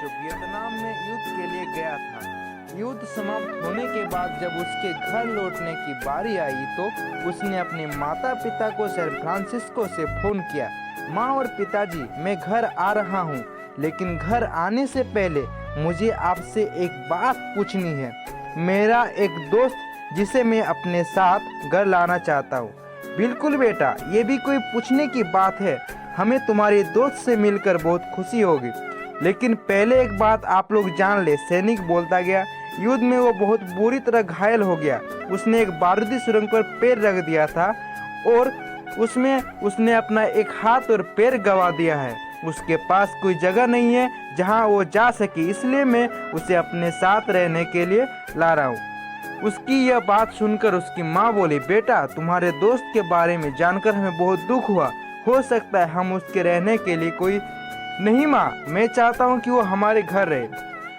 जो वियतनाम में युद्ध के लिए गया था। युद्ध समाप्त होने के बाद जब उसके घर लौटने की बारी आई तो उसने अपने माता पिता को सैन फ्रांसिस्को से फोन किया, माँ और पिताजी मैं घर आ रहा हूँ, लेकिन घर आने से पहले मुझे आपसे एक बात पूछनी है। मेरा एक दोस्त जिसे मैं अपने साथ घर लाना चाहता हूँ। बिल्कुल बेटा, ये भी कोई पूछने की बात है, हमें तुम्हारे दोस्त से मिलकर बहुत खुशी होगी। लेकिन पहले एक बात आप लोग जान ले, सैनिक बोलता गया। युद्ध में वो बहुत बुरी तरह घायल हो गया। उसने एक बारूदी सुरंग पर पैर रख दिया था और उसमें उसने अपना एक हाथ और पैर गंवा दिया है। उसके पास कोई जगह नहीं है जहां वो जा सके, इसलिए मैं उसे अपने साथ रहने के लिए ला रहा हूँ। उसकी यह बात सुनकर उसकी माँ बोली, बेटा तुम्हारे दोस्त के बारे में जानकर हमें बहुत दुख हुआ, हो सकता है हम उसके रहने के लिए कोई। नहीं माँ, मैं चाहता हूँ कि वो हमारे घर रहे।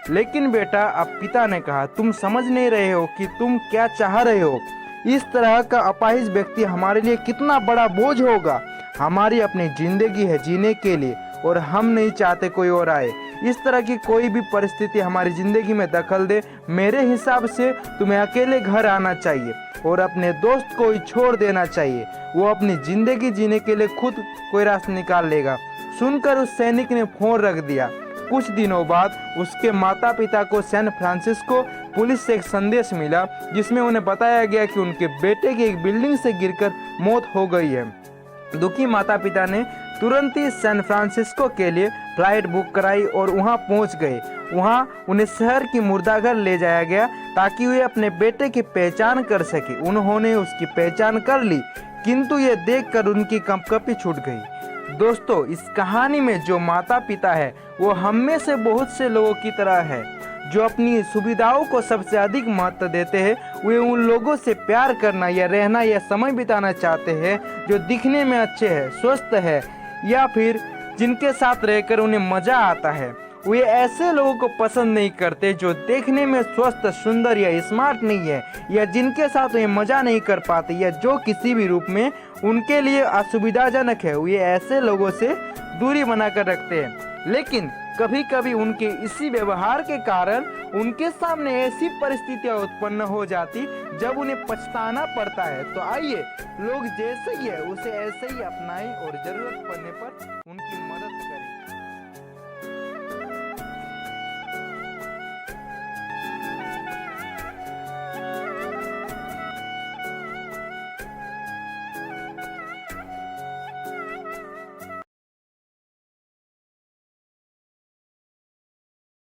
लेकिन बेटा, अब पिता ने कहा, तुम समझ नहीं रहे हो कि तुम क्या चाह रहे हो। इस तरह का अपाहिज व्यक्ति हमारे लिए कितना बड़ा बोझ होगा। हमारी अपनी जिंदगी है जीने के लिए और हम नहीं चाहते कोई और आए। इस तरह की कोई भी परिस्थिति हमारी जिंदगी में दखल दे, मेरे हिसाब से तुम्हें अकेले घर आना चाहिए और अपने दोस्त को ही छोड़ देना चाहिए। वो अपनी जिंदगी जीने के लिए खुद कोई रास्ता निकाल लेगा। सुनकर उस सैनिक ने फोन रख दिया। कुछ दिनों बाद उसके माता पिता को सैन फ्रांसिस्को पुलिस से एक संदेश मिला, जिसमें उन्हें बताया गया कि उनके बेटे की एक बिल्डिंग से गिरकर मौत हो गई है। दुखी माता पिता ने तुरंत ही सैन फ्रांसिस्को के लिए फ्लाइट बुक कराई और वहां पहुंच गए। वहां उन्हें शहर की मुर्दाघर ले जाया गया ताकि वे अपने बेटे की पहचान कर सके। उन्होंने उसकी पहचान कर ली, किंतु ये देखकर उनकी कंपकपी छूट गई। दोस्तों, इस कहानी में जो माता पिता है वो हम में से बहुत से लोगों की तरह है, जो अपनी सुविधाओं को सबसे अधिक महत्व देते हैं। वे उन लोगों से प्यार करना या रहना या समय बिताना चाहते हैं जो दिखने में अच्छे हैं, स्वस्थ है, या फिर जिनके साथ रहकर उन्हें मजा आता है। वे ऐसे लोगों को पसंद नहीं करते जो देखने में स्वस्थ, सुंदर या स्मार्ट नहीं है, या जिनके साथ वे मजा नहीं कर पाते, या जो किसी भी रूप में उनके लिए असुविधाजनक है। वे ऐसे लोगों से दूरी बनाकर रखते हैं। लेकिन कभी कभी उनके इसी व्यवहार के कारण उनके सामने ऐसी परिस्थितियां उत्पन्न हो जाती जब उन्हें पछताना पड़ता है। तो आइए, लोग जैसे ही है उसे ऐसे ही अपनाएं और जरूरत पड़ने पर